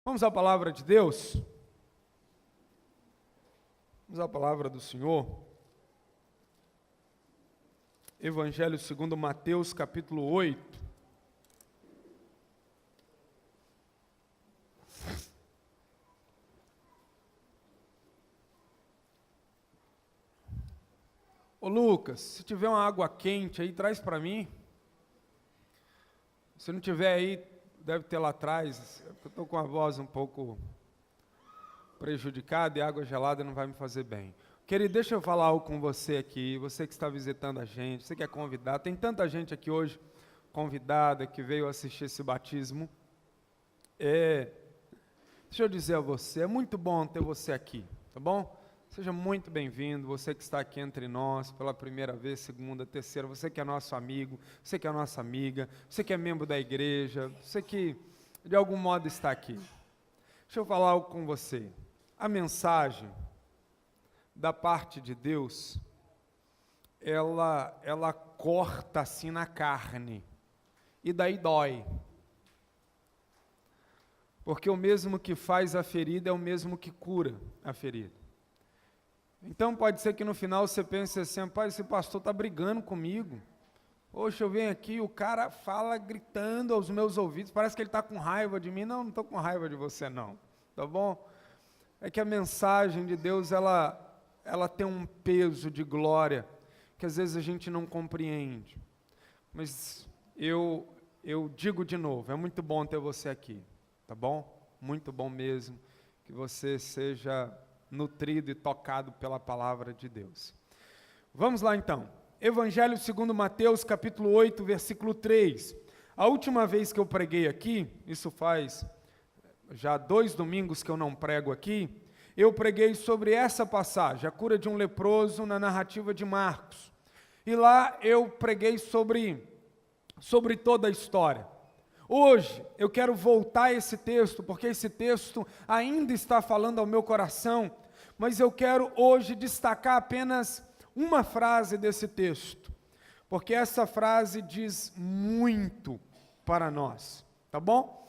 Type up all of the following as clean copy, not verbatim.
Vamos à palavra de Deus? Vamos à palavra do Senhor. Evangelho segundo Mateus, capítulo 8. Ô Lucas, se tiver uma água quente aí, traz para mim. Se não tiver aí, deve ter lá atrás. Eu estou com a voz um pouco prejudicada e água gelada não vai me fazer bem. Querido, deixa eu falar algo com você aqui, você que está visitando a gente, você que é convidado. Tem tanta gente aqui hoje convidada que veio assistir esse batismo. Deixa eu dizer a você, é muito bom ter você aqui, tá bom? Seja muito bem-vindo, você que está aqui entre nós pela primeira vez, segunda, terceira, você que é nosso amigo, você que é nossa amiga, você que é membro da igreja, você que de algum modo está aqui. Deixa eu falar algo com você. A mensagem da parte de Deus, ela corta assim na carne, e daí dói. Porque o mesmo que faz a ferida é o mesmo que cura a ferida. Então pode ser que no final você pense assim, rapaz, esse pastor está brigando comigo. Poxa, eu venho aqui, o cara fala gritando aos meus ouvidos, parece que ele está com raiva de mim. Não estou com raiva de você não, tá bom? É que a mensagem de Deus, ela tem um peso de glória, que às vezes a gente não compreende. Mas eu digo de novo, é muito bom ter você aqui, tá bom? Muito bom mesmo, que você seja nutrido e tocado pela palavra de Deus. Vamos lá então, Evangelho segundo Mateus, capítulo 8, versículo 3. A última vez que eu preguei aqui, isso faz já 2 domingos que eu não prego aqui, eu preguei sobre essa passagem, a cura de um leproso na narrativa de Marcos. E lá eu preguei sobre toda a história. Hoje eu quero voltar a esse texto, porque esse texto ainda está falando ao meu coração, mas eu quero hoje destacar apenas uma frase desse texto, porque essa frase diz muito para nós, tá bom?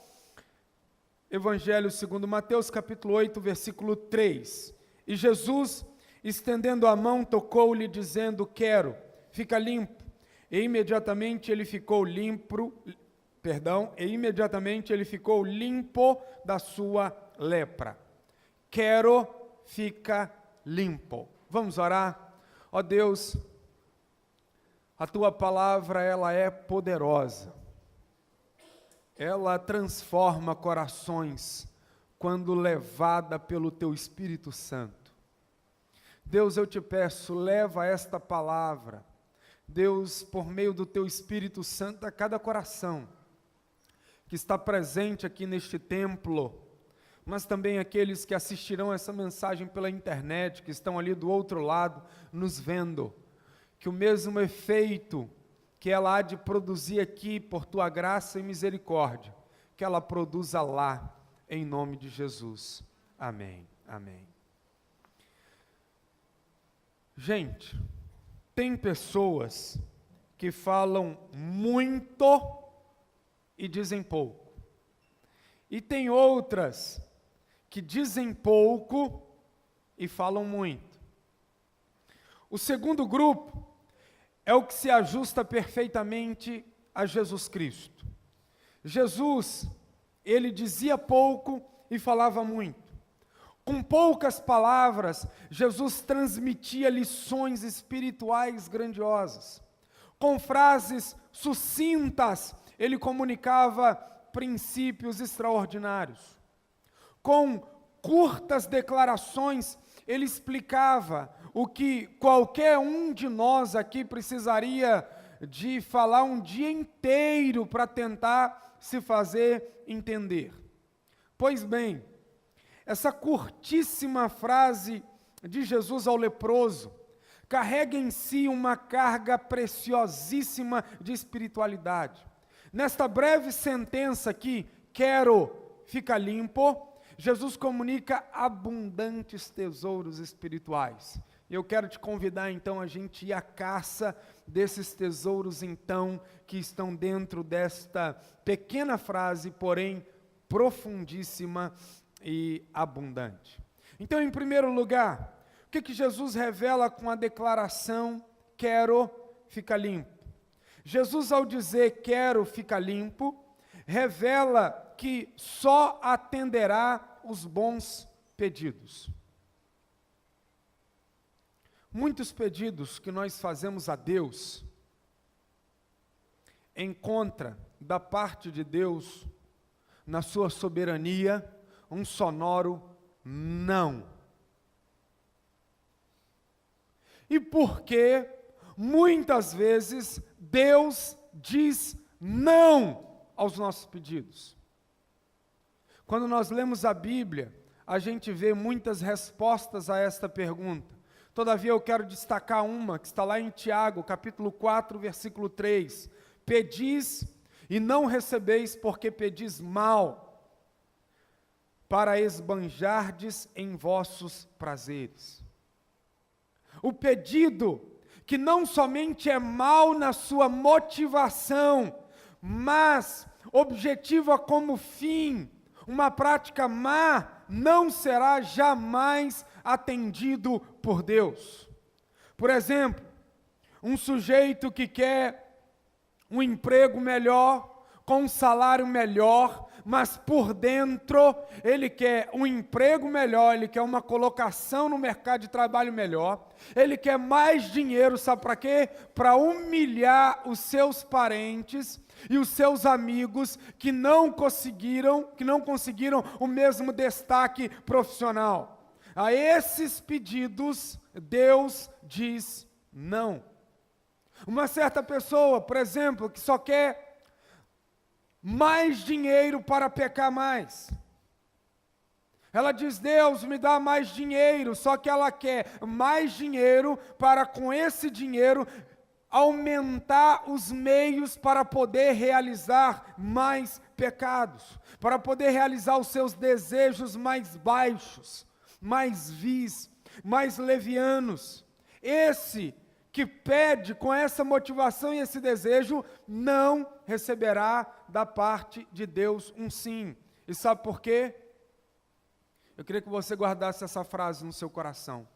Evangelho segundo Mateus, capítulo 8, versículo 3. E Jesus, estendendo a mão, tocou-lhe, dizendo, quero, fica limpo. E imediatamente ele ficou limpo da sua lepra. Quero, fica limpo. Vamos orar? Ó Deus, a tua palavra, ela é poderosa. Ela transforma corações quando levada pelo teu Espírito Santo. Deus, eu te peço, leva esta palavra, Deus, por meio do teu Espírito Santo, a cada coração que está presente aqui neste templo, mas também aqueles que assistirão essa mensagem pela internet, que estão ali do outro lado, nos vendo, que o mesmo efeito que ela há de produzir aqui, por tua graça e misericórdia, que ela produza lá, em nome de Jesus. Amém, amém. Gente, tem pessoas que falam muito e dizem pouco. E tem outras que dizem pouco e falam muito. O segundo grupo é o que se ajusta perfeitamente a Jesus Cristo. Jesus, ele dizia pouco e falava muito. Com poucas palavras, Jesus transmitia lições espirituais grandiosas. Com frases sucintas, ele comunicava princípios extraordinários. Com curtas declarações, ele explicava o que qualquer um de nós aqui precisaria de falar um dia inteiro para tentar se fazer entender. Pois bem, essa curtíssima frase de Jesus ao leproso carrega em si uma carga preciosíssima de espiritualidade. Nesta breve sentença aqui, quero, fica limpo, Jesus comunica abundantes tesouros espirituais. Eu quero te convidar então a gente ir à caça desses tesouros então que estão dentro desta pequena frase, porém profundíssima e abundante. Então, em primeiro lugar, o que Jesus revela com a declaração, quero ficar limpo? Jesus, ao dizer quero ficar limpo, revela que só atenderá os bons pedidos. Muitos pedidos que nós fazemos a Deus, encontra da parte de Deus, na sua soberania, um sonoro não. E por que muitas vezes Deus diz não aos nossos pedidos? Quando nós lemos a Bíblia, a gente vê muitas respostas a esta pergunta. Todavia eu quero destacar uma que está lá em Tiago, capítulo 4, versículo 3. Pedis e não recebeis, porque pedis mal, para esbanjardes em vossos prazeres. O pedido, que não somente é mal na sua motivação, mas objetiva como fim, uma prática má, não será jamais atendido por Deus. Por exemplo, um sujeito que quer um emprego melhor, com um salário melhor, mas por dentro ele quer um emprego melhor, ele quer uma colocação no mercado de trabalho melhor, ele quer mais dinheiro, sabe para quê? Para humilhar os seus parentes e os seus amigos que não conseguiram o mesmo destaque profissional. A esses pedidos, Deus diz não. Uma certa pessoa, por exemplo, que só quer mais dinheiro para pecar mais. Ela diz, Deus, me dá mais dinheiro, só que ela quer mais dinheiro para, com esse dinheiro, aumentar os meios para poder realizar mais pecados, para poder realizar os seus desejos mais baixos, mais vis, mais levianos. Esse que pede com essa motivação e esse desejo, não receberá da parte de Deus um sim. E sabe por quê? Eu queria que você guardasse essa frase no seu coração.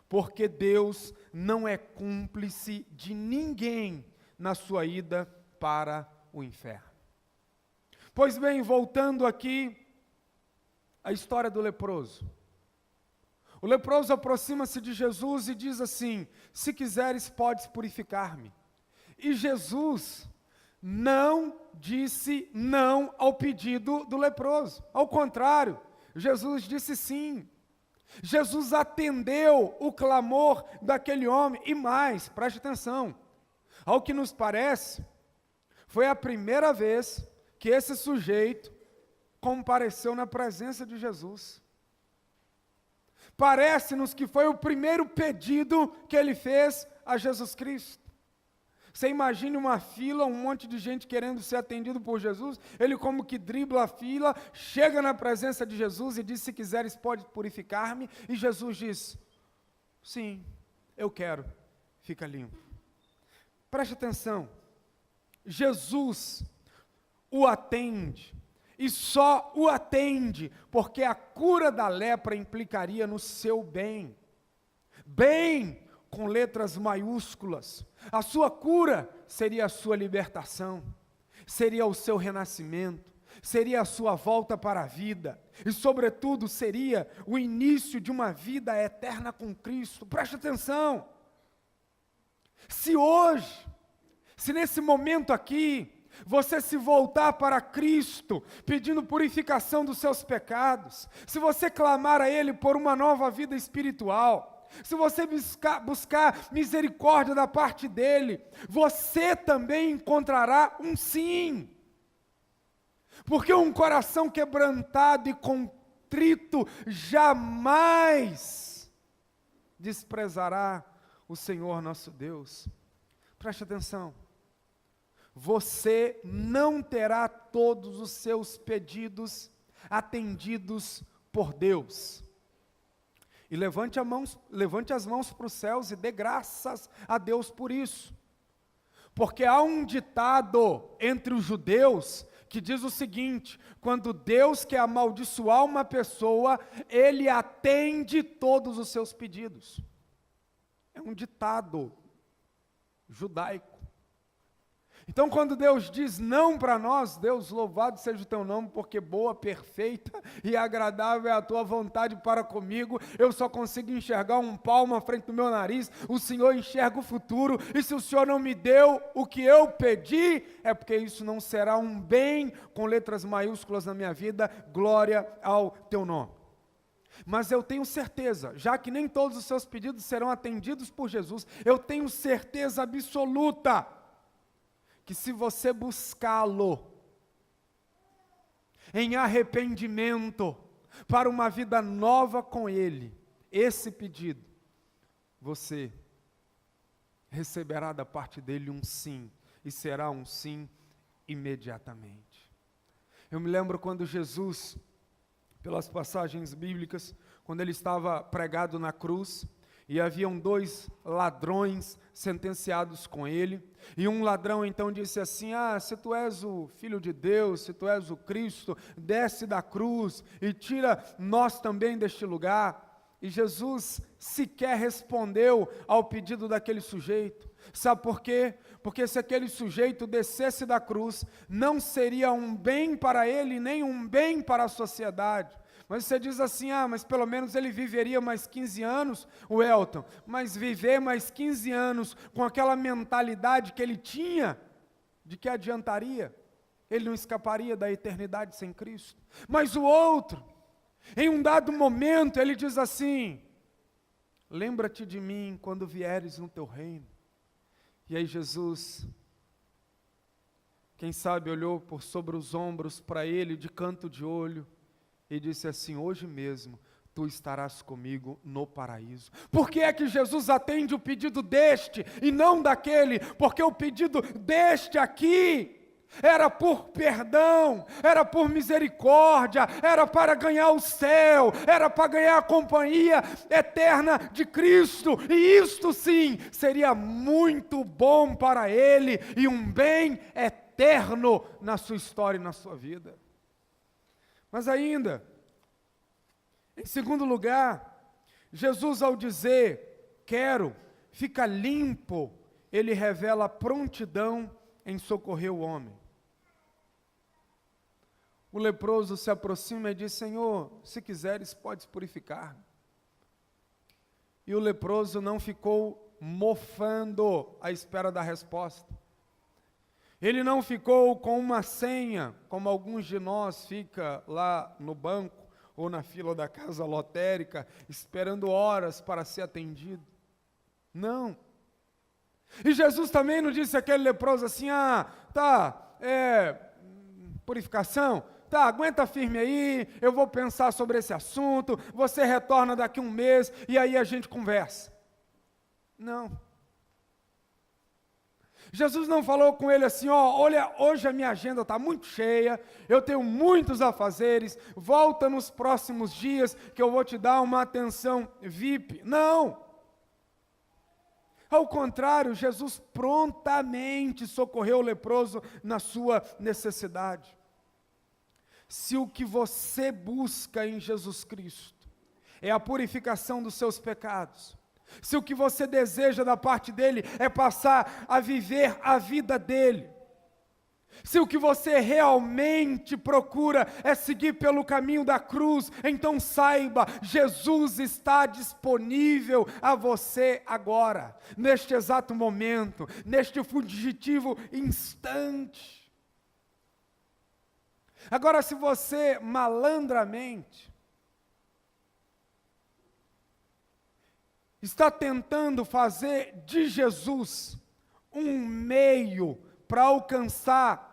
Porque Deus não é cúmplice de ninguém na sua ida para o inferno. Pois bem, voltando aqui à história do leproso. O leproso aproxima-se de Jesus e diz assim, se quiseres podes purificar-me. E Jesus não disse não ao pedido do leproso. Ao contrário, Jesus disse sim. Jesus atendeu o clamor daquele homem e mais, preste atenção, ao que nos parece, foi a primeira vez que esse sujeito compareceu na presença de Jesus. Parece-nos que foi o primeiro pedido que ele fez a Jesus Cristo. Você imagine uma fila, um monte de gente querendo ser atendido por Jesus, ele como que dribla a fila, chega na presença de Jesus e diz, se quiseres pode purificar-me, e Jesus diz, sim, eu quero, fica limpo. Preste atenção, Jesus o atende, e só o atende, porque a cura da lepra implicaria no seu bem, bem com letras maiúsculas. A sua cura seria a sua libertação, seria o seu renascimento, seria a sua volta para a vida, e sobretudo seria o início de uma vida eterna com Cristo. Preste atenção, se hoje, se nesse momento aqui, você se voltar para Cristo, pedindo purificação dos seus pecados, se você clamar a Ele por uma nova vida espiritual, se você buscar misericórdia da parte dEle, você também encontrará um sim. Porque um coração quebrantado e contrito jamais desprezará o Senhor nosso Deus. Preste atenção. Você não terá todos os seus pedidos atendidos por Deus. E levante as mãos para os céus e dê graças a Deus por isso. Porque há um ditado entre os judeus que diz o seguinte: quando Deus quer amaldiçoar uma pessoa, Ele atende todos os seus pedidos. É um ditado judaico. Então, quando Deus diz não para nós, Deus, louvado seja o teu nome, porque boa, perfeita e agradável é a tua vontade para comigo. Eu só consigo enxergar um palmo à frente do meu nariz, o Senhor enxerga o futuro, e se o Senhor não me deu o que eu pedi, é porque isso não será um bem com letras maiúsculas na minha vida. Glória ao teu nome. Mas eu tenho certeza, já que nem todos os seus pedidos serão atendidos por Jesus, eu tenho certeza absoluta que se você buscá-lo em arrependimento para uma vida nova com Ele, esse pedido, você receberá da parte dele um sim, e será um sim imediatamente. Eu me lembro quando Jesus, pelas passagens bíblicas, quando ele estava pregado na cruz, e haviam 2 ladrões sentenciados com ele, e um ladrão então disse assim: se tu és o Filho de Deus, se tu és o Cristo, desce da cruz e tira nós também deste lugar. E Jesus sequer respondeu ao pedido daquele sujeito. Sabe por quê? Porque se aquele sujeito descesse da cruz, não seria um bem para ele, nem um bem para a sociedade. Mas você diz assim: mas pelo menos ele viveria mais 15 anos, o Elton. Mas viver mais 15 anos com aquela mentalidade que ele tinha, de que adiantaria? Ele não escaparia da eternidade sem Cristo. Mas o outro, em um dado momento, ele diz assim: lembra-te de mim quando vieres no teu reino. E aí Jesus, quem sabe, olhou por sobre os ombros para ele de canto de olho, e disse assim: hoje mesmo tu estarás comigo no paraíso. Por que é que Jesus atende o pedido deste e não daquele? Porque o pedido deste aqui era por perdão, era por misericórdia, era para ganhar o céu, era para ganhar a companhia eterna de Cristo, e isto sim seria muito bom para ele, e um bem eterno na sua história e na sua vida. Mas ainda, em segundo lugar, Jesus, ao dizer quero, fica limpo, ele revela prontidão em socorrer o homem. O leproso se aproxima e diz: Senhor, se quiseres, podes purificar. E o leproso não ficou mofando à espera da resposta. Ele não ficou com uma senha, como alguns de nós fica lá no banco ou na fila da casa lotérica, esperando horas para ser atendido. Não. E Jesus também não disse àquele leproso assim: purificação, aguenta firme aí, eu vou pensar sobre esse assunto, você retorna daqui 1 mês e aí a gente conversa. Não. Jesus não falou com ele assim: olha, hoje a minha agenda está muito cheia, eu tenho muitos afazeres, volta nos próximos dias que eu vou te dar uma atenção VIP. Não. Ao contrário, Jesus prontamente socorreu o leproso na sua necessidade. Se o que você busca em Jesus Cristo é a purificação dos seus pecados, se o que você deseja da parte dele é passar a viver a vida dele, se o que você realmente procura é seguir pelo caminho da cruz, então saiba, Jesus está disponível a você agora, neste exato momento, neste fugitivo instante. Agora, se você malandramente está tentando fazer de Jesus um meio para alcançar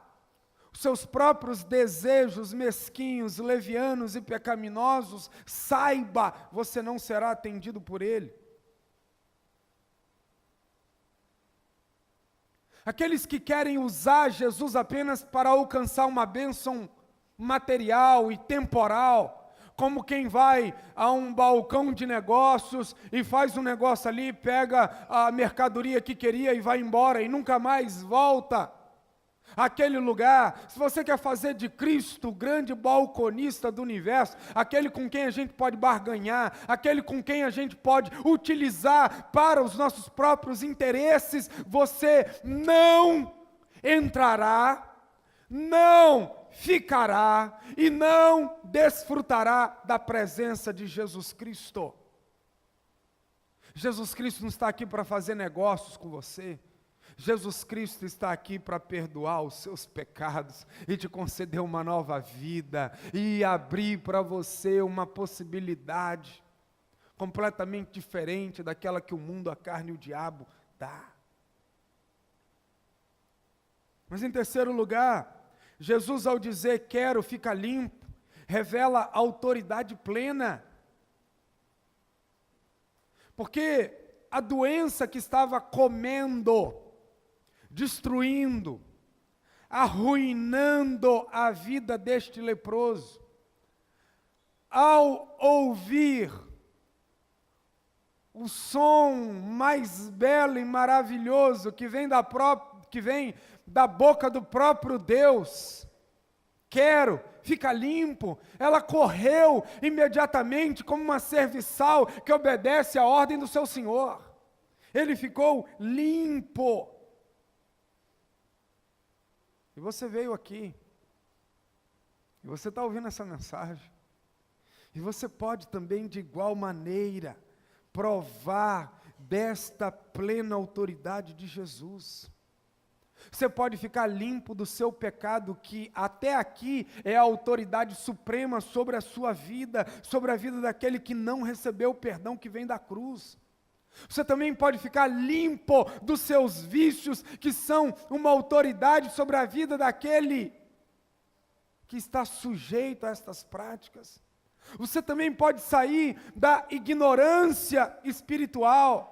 os seus próprios desejos mesquinhos, levianos e pecaminosos, saiba, você não será atendido por Ele. Aqueles que querem usar Jesus apenas para alcançar uma bênção material e temporal, como quem vai a um balcão de negócios e faz um negócio ali, pega a mercadoria que queria e vai embora e nunca mais volta. aquele lugar, se você quer fazer de Cristo o grande balconista do universo, aquele com quem a gente pode barganhar, aquele com quem a gente pode utilizar para os nossos próprios interesses, você não entrará, não ficará e não desfrutará da presença de Jesus Cristo. Jesus Cristo não está aqui para fazer negócios com você. Jesus Cristo está aqui para perdoar os seus pecados e te conceder uma nova vida e abrir para você uma possibilidade completamente diferente daquela que o mundo, a carne e o diabo dá. Mas em terceiro lugar, Jesus, ao dizer quero, fica limpo, revela autoridade plena. Porque a doença que estava comendo, destruindo, arruinando a vida deste leproso, ao ouvir o som mais belo e maravilhoso que vem da boca do próprio Deus, quero, fica limpo, ela correu imediatamente como uma serviçal que obedece à ordem do seu senhor. Ele ficou limpo. E você veio aqui, e você está ouvindo essa mensagem, e você pode também de igual maneira provar desta plena autoridade de Jesus. Você pode ficar limpo do seu pecado, que até aqui é a autoridade suprema sobre a sua vida, sobre a vida daquele que não recebeu o perdão que vem da cruz. Você também pode ficar limpo dos seus vícios, que são uma autoridade sobre a vida daquele que está sujeito a estas práticas. Você também pode sair da ignorância espiritual,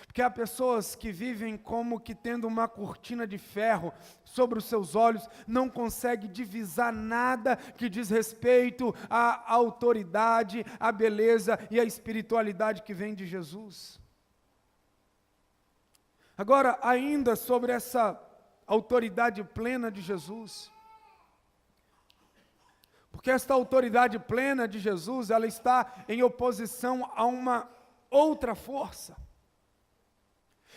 porque há pessoas que vivem como que tendo uma cortina de ferro sobre os seus olhos, não consegue divisar nada que diz respeito à autoridade, à beleza e à espiritualidade que vem de Jesus. Agora, ainda sobre essa autoridade plena de Jesus, porque esta autoridade plena de Jesus, ela está em oposição a uma outra força.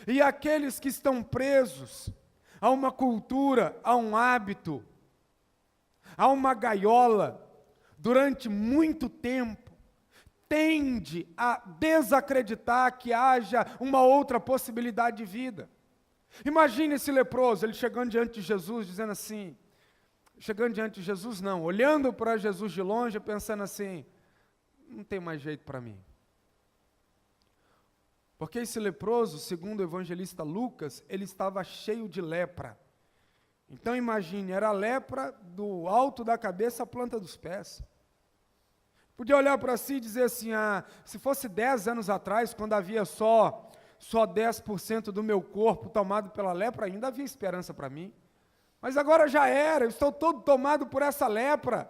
E aqueles que estão presos a uma cultura, a um hábito, a uma gaiola, durante muito tempo, tende a desacreditar que haja uma outra possibilidade de vida. Imagine esse leproso, ele chegando diante de Jesus, dizendo assim, chegando diante de Jesus não, olhando para Jesus de longe, pensando assim, não tem mais jeito para mim. Porque esse leproso, segundo o evangelista Lucas, ele estava cheio de lepra. Então imagine, era a lepra do alto da cabeça à planta dos pés. Podia olhar para si e dizer assim, se fosse 10 anos atrás, quando havia só 10% do meu corpo tomado pela lepra, ainda havia esperança para mim. Mas agora já era, eu estou todo tomado por essa lepra.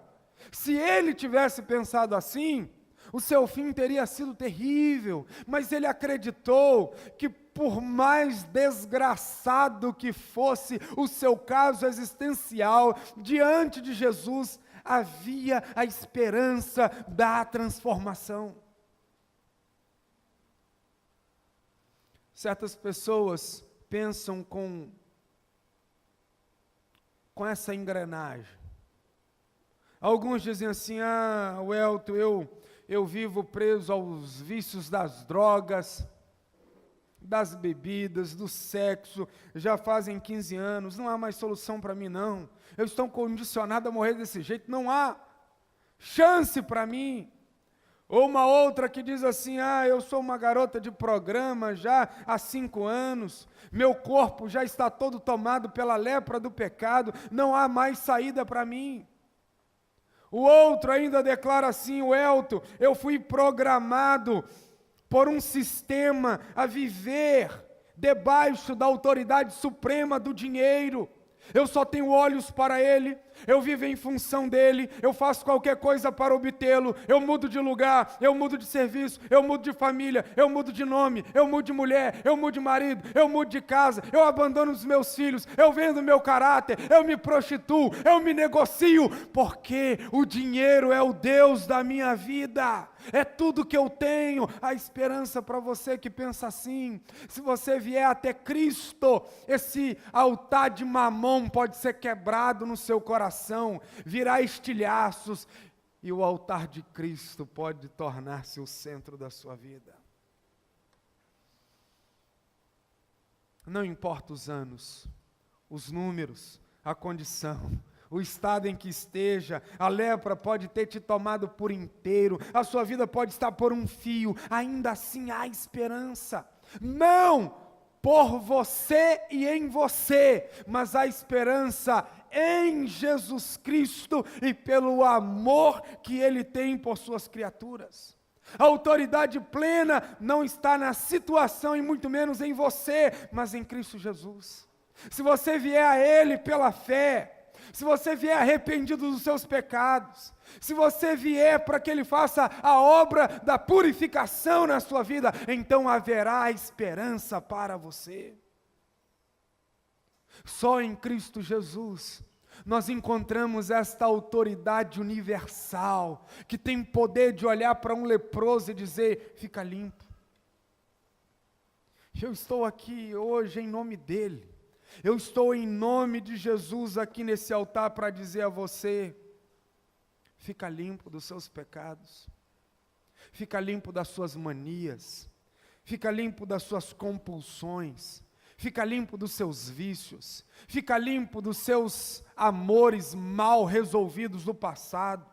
Se ele tivesse pensado assim, o seu fim teria sido terrível, mas ele acreditou que por mais desgraçado que fosse o seu caso existencial, diante de Jesus havia a esperança da transformação. Certas pessoas pensam com essa engrenagem. Alguns dizem assim, Welton, eu vivo preso aos vícios das drogas, das bebidas, do sexo, já fazem 15 anos, não há mais solução para mim não, eu estou condicionado a morrer desse jeito, não há chance para mim. Ou uma outra que diz assim, eu sou uma garota de programa já há 5 anos, meu corpo já está todo tomado pela lepra do pecado, não há mais saída para mim. O outro ainda declara assim, Welton, eu fui programado por um sistema a viver debaixo da autoridade suprema do dinheiro. Eu só tenho olhos para ele, eu vivo em função dele, eu faço qualquer coisa para obtê-lo, eu mudo de lugar, eu mudo de serviço, eu mudo de família, eu mudo de nome, eu mudo de mulher, eu mudo de marido, eu mudo de casa, eu abandono os meus filhos, eu vendo meu caráter, eu me prostituo, eu me negocio, porque o dinheiro é o Deus da minha vida, é tudo que eu tenho. A esperança para você que pensa assim: se você vier até Cristo, esse altar de mamão pode ser quebrado no seu coração, virá estilhaços, e o altar de Cristo pode tornar-se o centro da sua vida. Não importa os anos, os números, a condição, o estado em que esteja, a lepra pode ter te tomado por inteiro, a sua vida pode estar por um fio, ainda assim há esperança. Não por você e em você, mas há esperança em Jesus Cristo e pelo amor que Ele tem por suas criaturas. A autoridade plena não está na situação e muito menos em você, mas em Cristo Jesus. Se você vier a Ele pela fé, se você vier arrependido dos seus pecados, se você vier para que Ele faça a obra da purificação na sua vida, então haverá esperança para você. Só em Cristo Jesus nós encontramos esta autoridade universal, que tem poder de olhar para um leproso e dizer: fica limpo. Eu estou aqui hoje em nome dEle. Eu estou em nome de Jesus aqui nesse altar para dizer a você: fica limpo dos seus pecados, fica limpo das suas manias, fica limpo das suas compulsões, fica limpo dos seus vícios, fica limpo dos seus amores mal resolvidos do passado,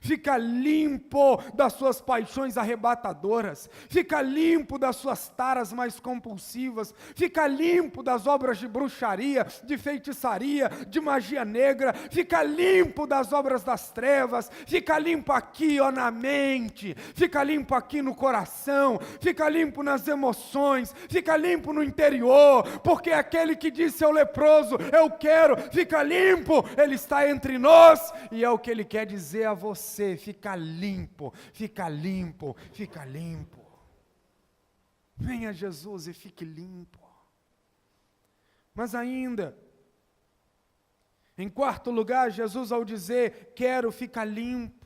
fica limpo das suas paixões arrebatadoras, fica limpo das suas taras mais compulsivas, fica limpo das obras de bruxaria, de feitiçaria, de magia negra, fica limpo das obras das trevas, fica limpo aqui, ó, na mente, fica limpo aqui no coração, fica limpo nas emoções, fica limpo no interior, porque aquele que disse ao leproso: eu quero, fica limpo, ele está entre nós, e é o que ele quer dizer a você: fica limpo, fica limpo, fica limpo. Venha Jesus e fique limpo. Mas ainda, em quarto lugar, Jesus, ao dizer quero ficar limpo,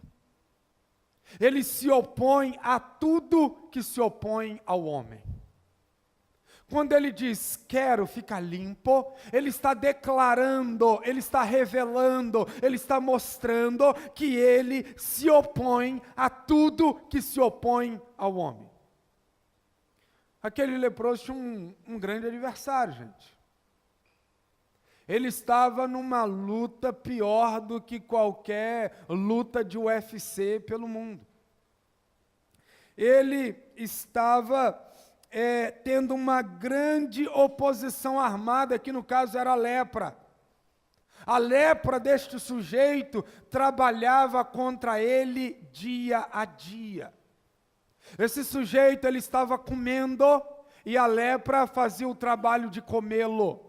Ele se opõe a tudo que se opõe ao homem. Quando Ele diz quero ficar limpo, Ele está declarando, Ele está revelando, Ele está mostrando que Ele se opõe a tudo que se opõe ao homem. Aquele leproso tinha um grande adversário, gente. Ele estava numa luta pior do que qualquer luta de UFC pelo mundo. Ele estava tendo uma grande oposição armada, que no caso era a lepra. A lepra deste sujeito trabalhava contra ele dia a dia. Esse sujeito, ele estava comendo e a lepra fazia o trabalho de comê-lo.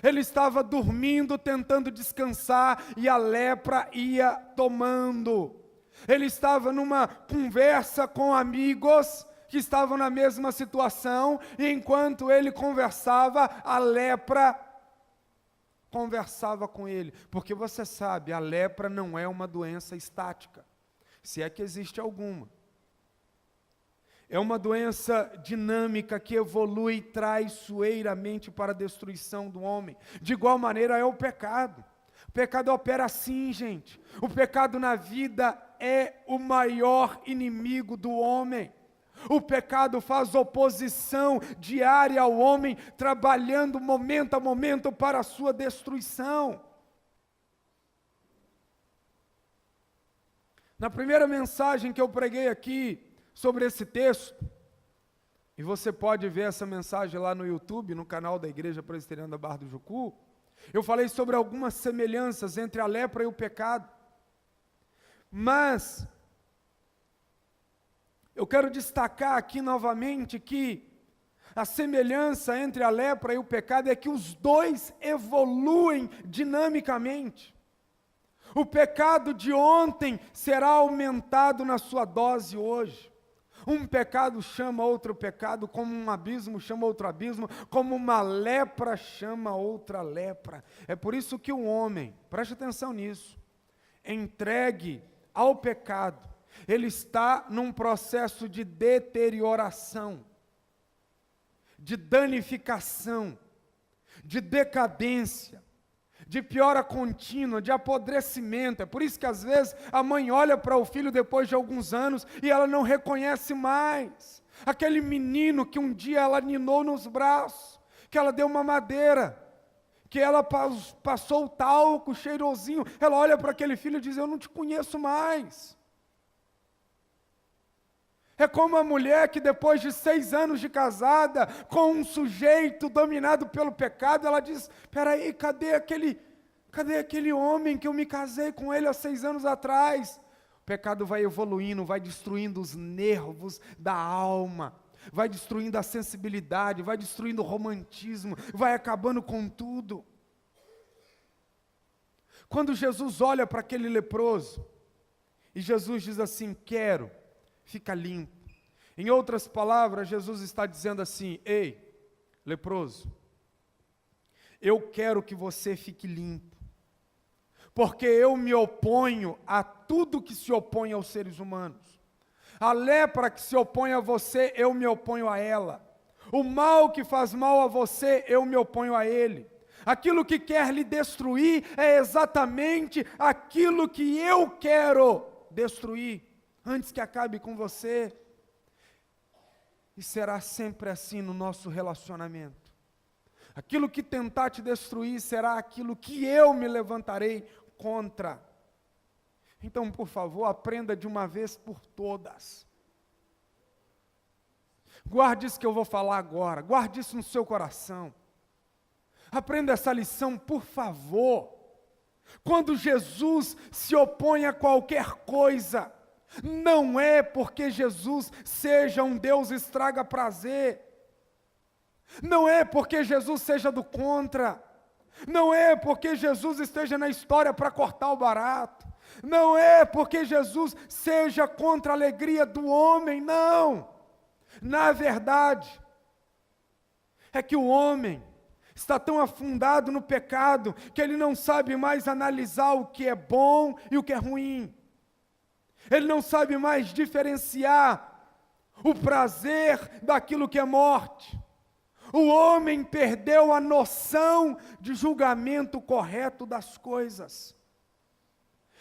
Ele estava dormindo, tentando descansar, e a lepra ia tomando. Ele estava numa conversa com amigos que estavam na mesma situação, e enquanto ele conversava, a lepra conversava com ele. Porque você sabe, a lepra não é uma doença estática, se é que existe alguma. É uma doença dinâmica que evolui traiçoeiramente para a destruição do homem. De igual maneira é o pecado. O pecado opera assim, gente. O pecado na vida é o maior inimigo do homem. O pecado faz oposição diária ao homem, trabalhando momento a momento para a sua destruição. Na primeira mensagem que eu preguei aqui sobre esse texto, e você pode ver essa mensagem lá no YouTube, no canal da Igreja Presbiteriana da Barra do Jucu, eu falei sobre algumas semelhanças entre a lepra e o pecado. Mas eu quero destacar aqui novamente que a semelhança entre a lepra e o pecado é que os dois evoluem dinamicamente. O pecado de ontem será aumentado na sua dose hoje. Um pecado chama outro pecado, como um abismo chama outro abismo, como uma lepra chama outra lepra. É por isso que o homem, preste atenção nisso, entregue ao pecado, ele está num processo de deterioração, de danificação, de decadência, de piora contínua, de apodrecimento. É por isso que às vezes a mãe olha para o filho depois de alguns anos e ela não reconhece mais aquele menino que um dia ela ninou nos braços, que ela deu uma madeira, que ela passou o talco cheirosinho. Ela olha para aquele filho e diz: eu não te conheço mais. É como a mulher que depois de 6 anos de casada, com um sujeito dominado pelo pecado, ela diz: espera aí, cadê aquele homem que eu me casei com ele há 6 anos atrás? O pecado vai evoluindo, vai destruindo os nervos da alma, vai destruindo a sensibilidade, vai destruindo o romantismo, vai acabando com tudo. Quando Jesus olha para aquele leproso, e Jesus diz assim: quero, fica limpo. Em outras palavras, Jesus está dizendo assim: ei, leproso, eu quero que você fique limpo, porque eu me oponho a tudo que se opõe aos seres humanos. A lepra que se opõe a você, eu me oponho a ela. O mal que faz mal a você, eu me oponho a ele. Aquilo que quer lhe destruir é exatamente aquilo que eu quero destruir, antes que acabe com você. E será sempre assim no nosso relacionamento. Aquilo que tentar te destruir será aquilo que eu me levantarei contra. Então, por favor, aprenda de uma vez por todas. Guarde isso que eu vou falar agora, guarde isso no seu coração. Aprenda essa lição, por favor. Quando Jesus se opõe a qualquer coisa, não é porque Jesus seja um Deus estraga prazer, não é porque Jesus seja do contra, não é porque Jesus esteja na história para cortar o barato, não é porque Jesus seja contra a alegria do homem, não. Na verdade, é que o homem está tão afundado no pecado que ele não sabe mais analisar o que é bom e o que é ruim. Ele não sabe mais diferenciar o prazer daquilo que é morte. O homem perdeu a noção de julgamento correto das coisas.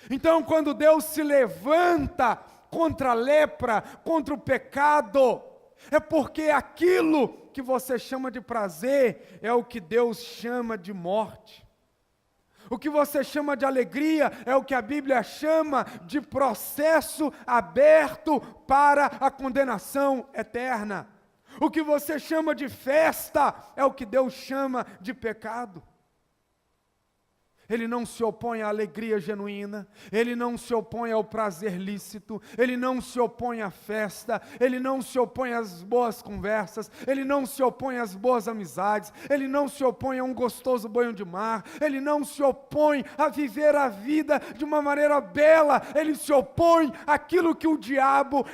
Então, quando Deus se levanta contra a lepra, contra o pecado, é porque aquilo que você chama de prazer é o que Deus chama de morte. O que você chama de alegria é o que a Bíblia chama de processo aberto para a condenação eterna. O que você chama de festa é o que Deus chama de pecado. Ele não se opõe à alegria genuína, ele não se opõe ao prazer lícito, ele não se opõe à festa, ele não se opõe às boas conversas, ele não se opõe às boas amizades, ele não se opõe a um gostoso banho de mar, ele não se opõe a viver a vida de uma maneira bela, ele se opõe àquilo que o diabo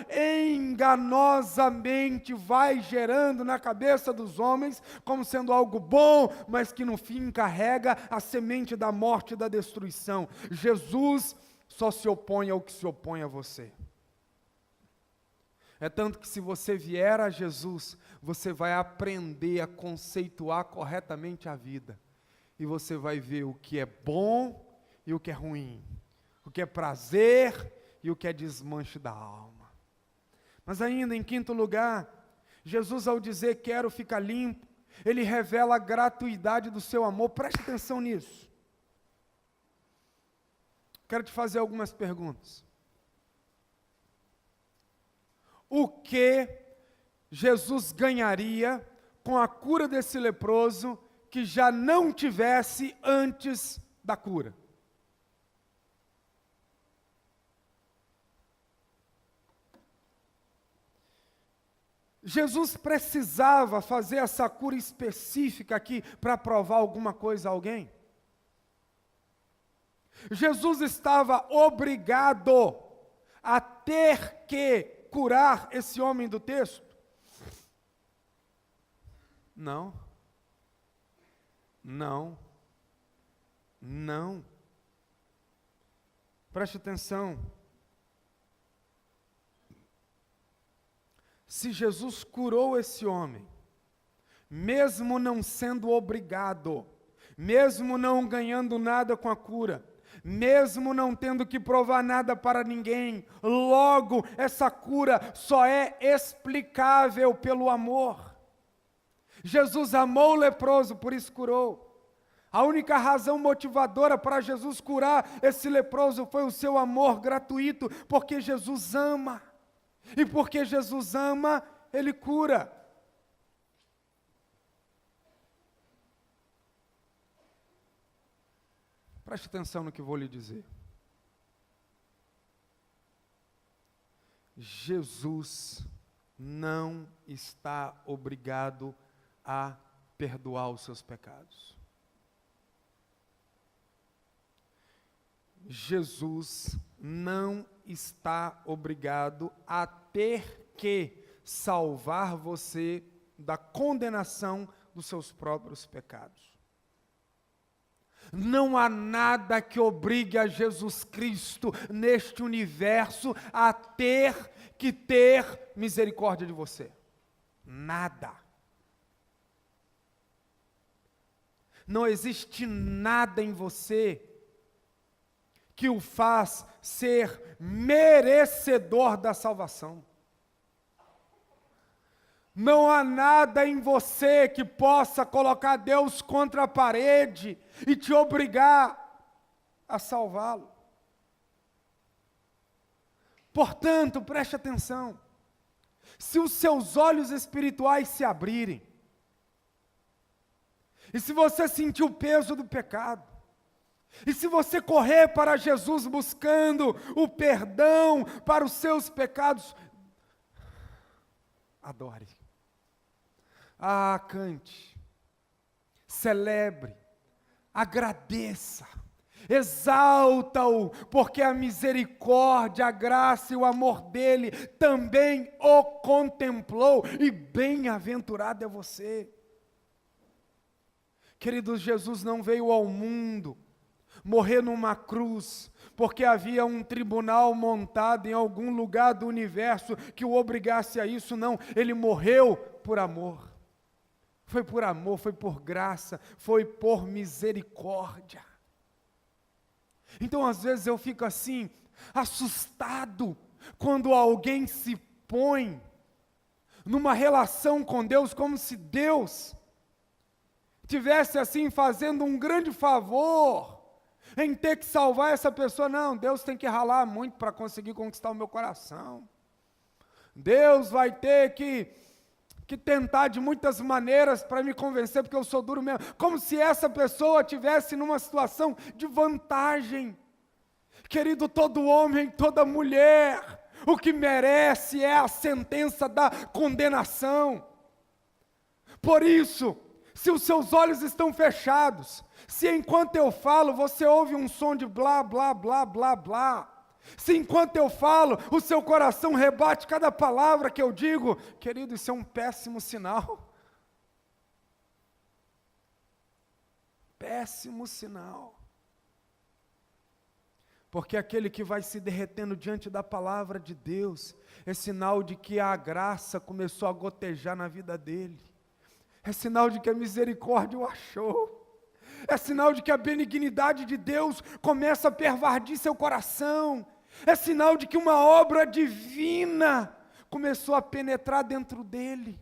enganosamente vai gerando na cabeça dos homens, como sendo algo bom, mas que no fim carrega a semente da morte e da destruição. Jesus só se opõe ao que se opõe a você. É tanto que se você vier a Jesus, você vai aprender a conceituar corretamente a vida. E você vai ver o que é bom e o que é ruim. O que é prazer e o que é desmanche da alma. Mas ainda em quinto lugar, Jesus ao dizer quero ficar limpo, ele revela a gratuidade do seu amor. Preste atenção nisso. Quero te fazer algumas perguntas. O que Jesus ganharia com a cura desse leproso que já não tivesse antes da cura? Jesus precisava fazer essa cura específica aqui para provar alguma coisa a alguém? Jesus estava obrigado a ter que curar esse homem do texto? Não. Não. Não. Preste atenção. Se Jesus curou esse homem, mesmo não sendo obrigado, mesmo não ganhando nada com a cura, mesmo não tendo que provar nada para ninguém, logo essa cura só é explicável pelo amor. Jesus amou o leproso, por isso curou. A única razão motivadora para Jesus curar esse leproso foi o seu amor gratuito, porque Jesus ama. E porque Jesus ama, Ele cura. Preste atenção no que vou lhe dizer. Jesus não está obrigado a perdoar os seus pecados. Jesus não está obrigado a ter que salvar você da condenação dos seus próprios pecados. Não há nada que obrigue a Jesus Cristo neste universo a ter que ter misericórdia de você. Nada. Não existe nada em você que o faz ser merecedor da salvação. Não há nada em você que possa colocar Deus contra a parede e te obrigar a salvá-lo. Portanto, preste atenção. Se os seus olhos espirituais se abrirem, e se você sentir o peso do pecado, e se você correr para Jesus buscando o perdão para os seus pecados, adore. Cante, celebre, agradeça, exalta-o, porque a misericórdia, a graça e o amor dele também o contemplou, e bem-aventurado é você. Queridos, Jesus não veio ao mundo morrer numa cruz, porque havia um tribunal montado em algum lugar do universo que o obrigasse a isso, não. Ele morreu por amor. Foi por amor, foi por graça, foi por misericórdia. Então, às vezes eu fico assim, assustado, quando alguém se põe numa relação com Deus, como se Deus tivesse assim fazendo um grande favor em ter que salvar essa pessoa. Não, Deus tem que ralar muito para conseguir conquistar o meu coração. Deus vai ter que tentar de muitas maneiras para me convencer, porque eu sou duro mesmo. Como se essa pessoa estivesse numa situação de vantagem. Querido, todo homem, toda mulher, o que merece é a sentença da condenação. Por isso, se os seus olhos estão fechados, se enquanto eu falo você ouve um som de blá, blá, blá, blá, blá, se enquanto eu falo o seu coração rebate cada palavra que eu digo, querido, isso é um péssimo sinal. Péssimo sinal. Porque aquele que vai se derretendo diante da palavra de Deus, é sinal de que a graça começou a gotejar na vida dele. É sinal de que a misericórdia o achou. É sinal de que a benignidade de Deus começa a pervadir seu coração. É sinal de que uma obra divina começou a penetrar dentro dele.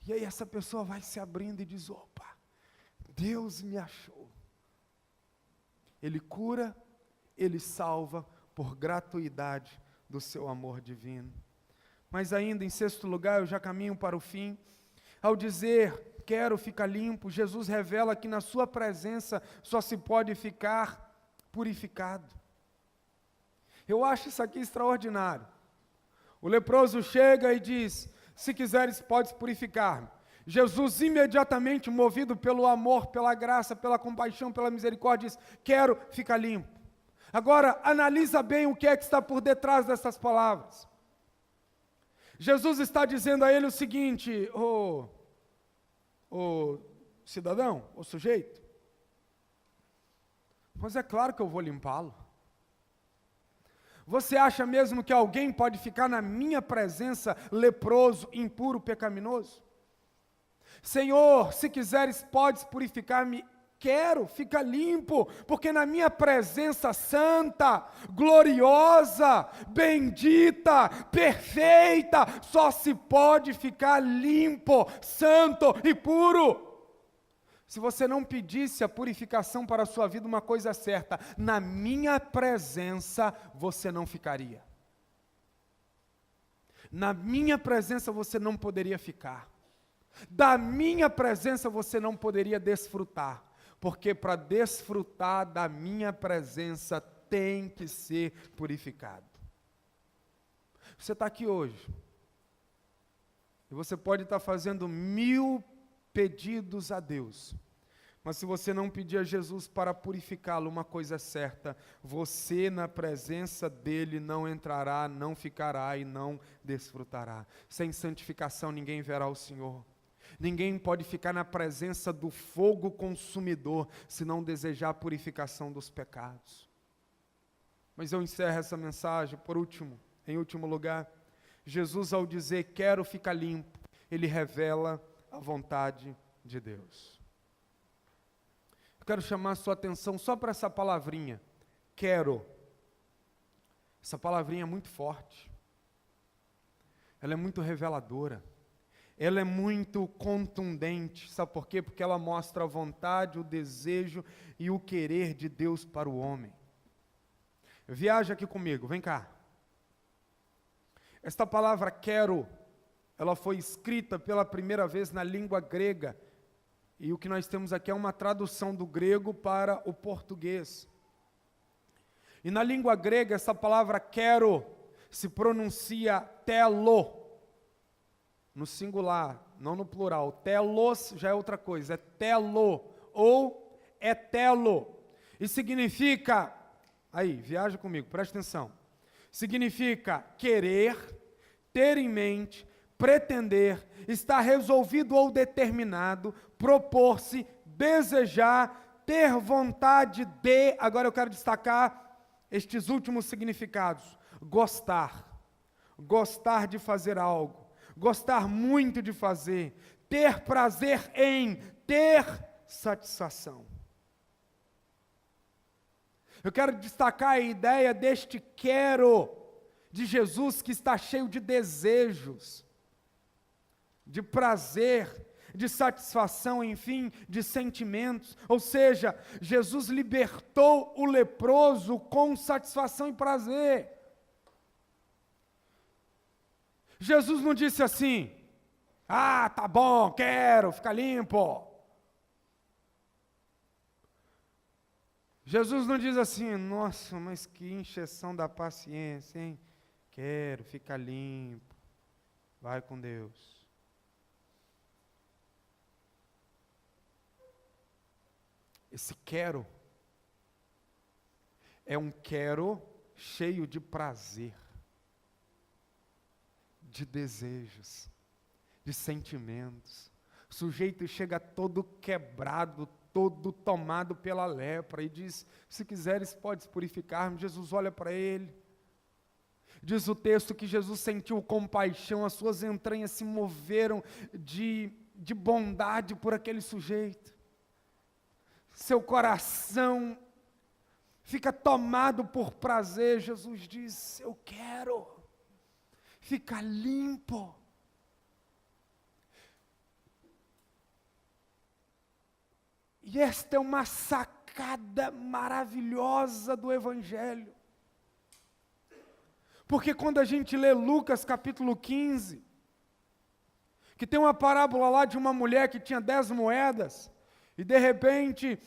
E aí essa pessoa vai se abrindo e diz: opa, Deus me achou. Ele cura, Ele salva por gratuidade do seu amor divino. Mas ainda, em sexto lugar, eu já caminho para o fim. Ao dizer, quero ficar limpo, Jesus revela que na sua presença só se pode ficar purificado. Eu acho isso aqui extraordinário. O leproso chega e diz: se quiseres, podes purificar-me. Jesus, imediatamente movido pelo amor, pela graça, pela compaixão, pela misericórdia, diz: quero ficar limpo. Agora, analisa bem o que é que está por detrás dessas palavras. Jesus está dizendo a ele o seguinte: ô cidadão, ô sujeito, mas é claro que eu vou limpá-lo. Você acha mesmo que alguém pode ficar na minha presença leproso, impuro, pecaminoso? Senhor, se quiseres, podes purificar-me. Quero, fica limpo, porque na minha presença santa, gloriosa, bendita, perfeita, só se pode ficar limpo, santo e puro. Se você não pedisse a purificação para a sua vida, uma coisa é certa: na minha presença você não ficaria. Na minha presença você não poderia ficar. Da minha presença você não poderia desfrutar. Porque para desfrutar da minha presença tem que ser purificado. Você está aqui hoje, e você pode estar fazendo 1000 pedidos a Deus, mas se você não pedir a Jesus para purificá-lo, uma coisa é certa: você na presença dele não entrará, não ficará e não desfrutará. Sem santificação ninguém verá o Senhor. Ninguém pode ficar na presença do fogo consumidor se não desejar a purificação dos pecados. Mas eu encerro essa mensagem, em último lugar, Jesus, ao dizer quero ficar limpo, ele revela a vontade de Deus. Eu quero chamar a sua atenção só para essa palavrinha, quero. Essa palavrinha é muito forte, ela é muito reveladora. Ela é muito contundente, sabe por quê? Porque ela mostra a vontade, o desejo e o querer de Deus para o homem. Viaja aqui comigo, vem cá. Esta palavra quero, ela foi escrita pela primeira vez na língua grega, e o que nós temos aqui é uma tradução do grego para o português. E na língua grega, essa palavra quero se pronuncia telo, no singular, não no plural. Telos já é outra coisa, é telo ou é telo. E significa, aí, viaja comigo, presta atenção. Significa querer, ter em mente, pretender, estar resolvido ou determinado, propor-se, desejar, ter vontade de. Agora eu quero destacar estes últimos significados: gostar, gostar de fazer algo, gostar muito de fazer, ter prazer em, ter satisfação. Eu quero destacar a ideia deste quero de Jesus, que está cheio de desejos, de prazer, de satisfação, enfim, de sentimentos. Ou seja, Jesus libertou o leproso com satisfação e prazer. Jesus não disse assim: ah, tá bom, quero ficar limpo. Jesus não diz assim: nossa, mas que encheção da paciência, hein? Quero ficar limpo, vai com Deus. Esse quero é um quero cheio de prazer, de desejos, de sentimentos. O sujeito chega todo quebrado, todo tomado pela lepra e diz: se quiseres podes purificar-me. Jesus olha para ele. Diz o texto que Jesus sentiu compaixão, as suas entranhas se moveram de bondade por aquele sujeito. Seu coração fica tomado por prazer. Jesus diz: eu quero ficar limpo. E esta é uma sacada maravilhosa do Evangelho. Porque quando a gente lê Lucas capítulo 15, que tem uma parábola lá de uma mulher que tinha 10 moedas, e de repente,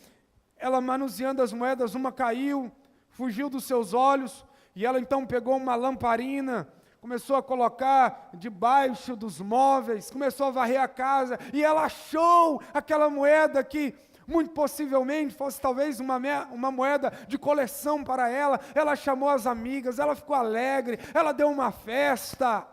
ela manuseando as moedas, uma caiu, fugiu dos seus olhos, e ela então pegou uma lamparina, começou a colocar debaixo dos móveis, começou a varrer a casa, e ela achou aquela moeda que muito possivelmente fosse talvez uma moeda de coleção para ela. Ela chamou as amigas, ela ficou alegre, ela deu uma festa.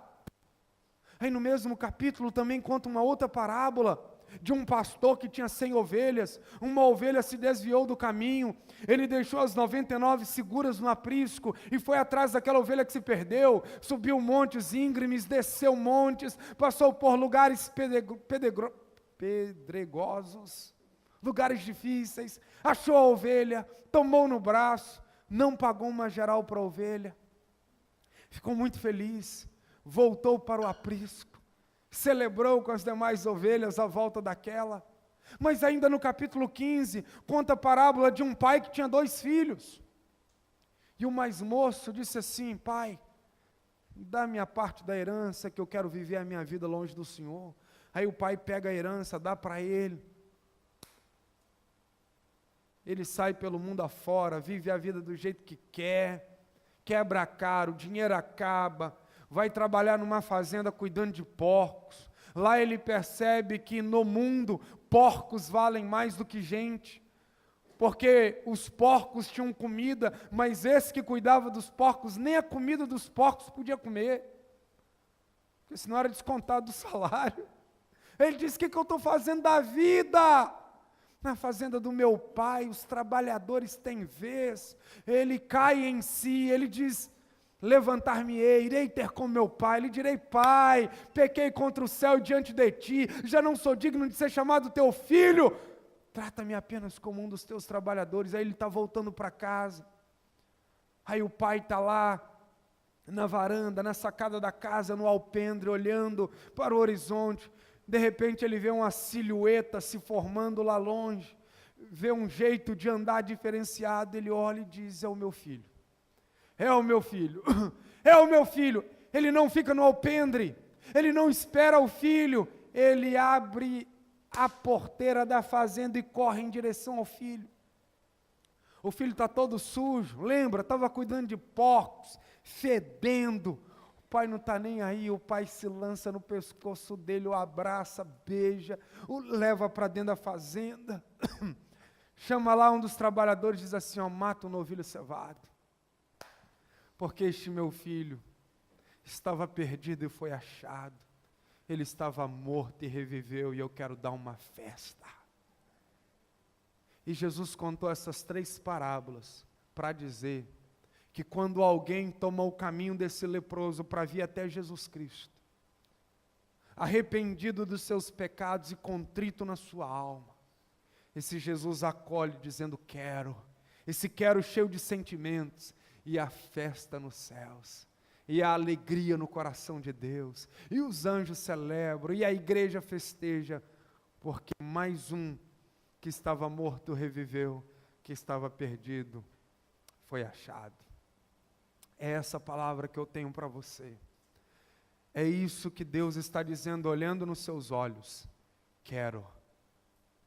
Aí no mesmo capítulo também conta uma outra parábola, de um pastor que tinha 100 ovelhas, uma ovelha se desviou do caminho, ele deixou as 99 seguras no aprisco, e foi atrás daquela ovelha que se perdeu, subiu montes íngremes, desceu montes, passou por lugares pedregosos, lugares difíceis, achou a ovelha, tomou no braço, não pagou uma geral para a ovelha, ficou muito feliz, voltou para o aprisco, celebrou com as demais ovelhas a volta daquela. Mas ainda no capítulo 15, conta a parábola de um pai que tinha 2 filhos. E o mais moço disse assim: pai, dá minha parte da herança, que eu quero viver a minha vida longe do Senhor. Aí o pai pega a herança, dá para ele. Ele sai pelo mundo afora, vive a vida do jeito que quer, quebra a cara, o dinheiro acaba, vai trabalhar numa fazenda cuidando de porcos. Lá ele percebe que no mundo porcos valem mais do que gente, porque os porcos tinham comida, mas esse que cuidava dos porcos, nem a comida dos porcos podia comer, porque senão era descontado do salário. Ele diz: o que eu estou fazendo da vida? Na fazenda do meu pai, os trabalhadores têm vez. Ele cai em si, ele diz: levantar-me-ei, irei ter com meu pai, lhe direi: pai, pequei contra o céu diante de ti, já não sou digno de ser chamado teu filho, trata-me apenas como um dos teus trabalhadores. Aí ele está voltando para casa, aí o pai está lá, na varanda, na sacada da casa, no alpendre, olhando para o horizonte. De repente ele vê uma silhueta se formando lá longe, vê um jeito de andar diferenciado, ele olha e diz: é o meu filho. É o meu filho, é o meu filho. Ele não fica no alpendre, ele não espera o filho, ele abre a porteira da fazenda e corre em direção ao filho. O filho está todo sujo, lembra? Estava cuidando de porcos, fedendo. O pai não está nem aí, o pai se lança no pescoço dele, o abraça, beija, o leva para dentro da fazenda. Chama lá um dos trabalhadores e diz assim: ó, mata um novilho cevado, porque este meu filho estava perdido e foi achado, ele estava morto e reviveu, e eu quero dar uma festa. E Jesus contou essas 3 parábolas para dizer que quando alguém toma o caminho desse leproso para vir até Jesus Cristo, arrependido dos seus pecados e contrito na sua alma, esse Jesus acolhe dizendo: quero, esse quero cheio de sentimentos, e a festa nos céus, e a alegria no coração de Deus, e os anjos celebram, e a igreja festeja, porque mais um que estava morto reviveu, que estava perdido foi achado. É essa palavra que eu tenho para você, é isso que Deus está dizendo, olhando nos seus olhos: quero,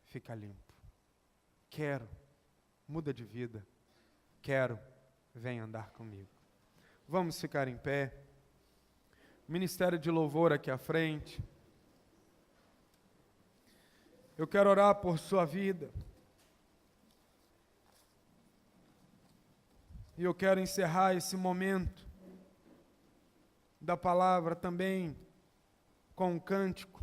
fica limpo, quero, muda de vida, quero, vem andar comigo. Vamos ficar em pé. Ministério de louvor aqui à frente. Eu quero orar por sua vida. E eu quero encerrar esse momento da palavra também com um cântico.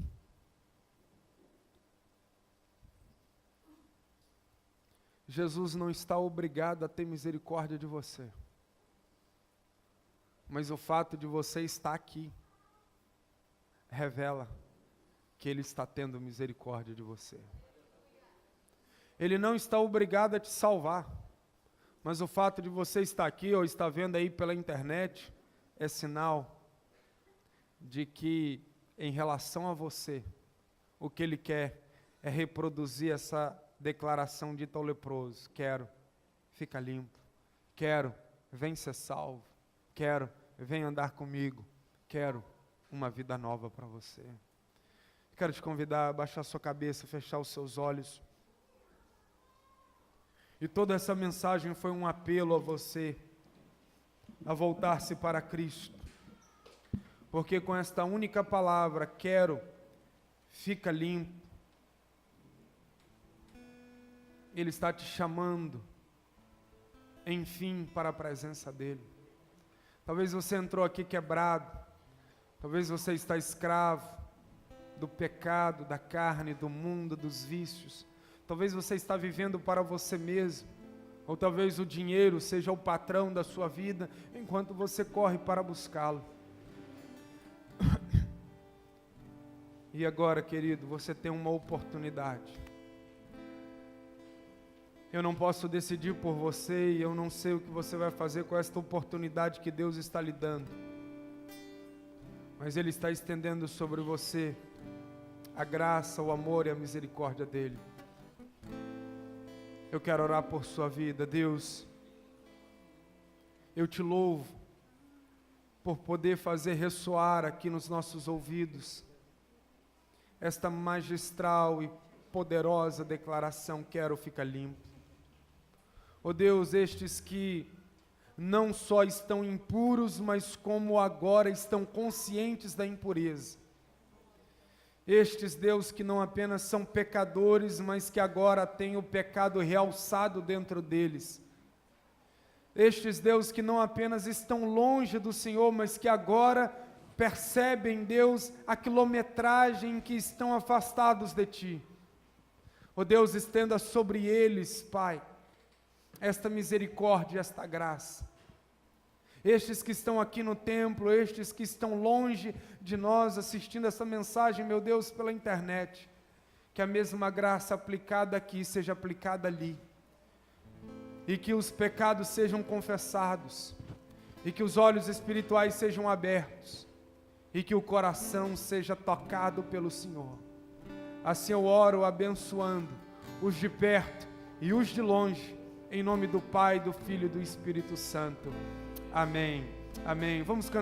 Jesus não está obrigado a ter misericórdia de você, mas o fato de você estar aqui revela que Ele está tendo misericórdia de você. Ele não está obrigado a te salvar, mas o fato de você estar aqui ou estar vendo aí pela internet é sinal de que, em relação a você, o que Ele quer é reproduzir essa declaração dita ao leproso: quero, fica limpo, quero, vem ser salvo, quero, vem andar comigo, quero uma vida nova para você. Quero te convidar a baixar sua cabeça, fechar os seus olhos. E toda essa mensagem foi um apelo a você a voltar-se para Cristo, porque com esta única palavra, quero, fica limpo, Ele está te chamando, enfim, para a presença dEle. Talvez você entrou aqui quebrado, talvez você está escravo do pecado, da carne, do mundo, dos vícios. Talvez você está vivendo para você mesmo, ou talvez o dinheiro seja o patrão da sua vida, enquanto você corre para buscá-lo. E agora, querido, você tem uma oportunidade. Eu não posso decidir por você e eu não sei o que você vai fazer com esta oportunidade que Deus está lhe dando. Mas Ele está estendendo sobre você a graça, o amor e a misericórdia dEle. Eu quero orar por sua vida. Deus, eu te louvo por poder fazer ressoar aqui nos nossos ouvidos esta magistral e poderosa declaração: quero ficar limpo. Ó Deus, estes que não só estão impuros, mas como agora estão conscientes da impureza. Estes, Deus, que não apenas são pecadores, mas que agora têm o pecado realçado dentro deles. Estes, Deus, que não apenas estão longe do Senhor, mas que agora percebem, Deus, a quilometragem em que estão afastados de Ti. Ó Deus, estenda sobre eles, Pai, esta misericórdia, esta graça. Estes que estão aqui no templo, estes que estão longe de nós assistindo essa mensagem, meu Deus, pela internet, que a mesma graça aplicada aqui seja aplicada ali, e que os pecados sejam confessados, e que os olhos espirituais sejam abertos, e que o coração seja tocado pelo Senhor. Assim eu oro abençoando os de perto e os de longe, em nome do Pai, do Filho e do Espírito Santo. Amém. Amém. Vamos cantar.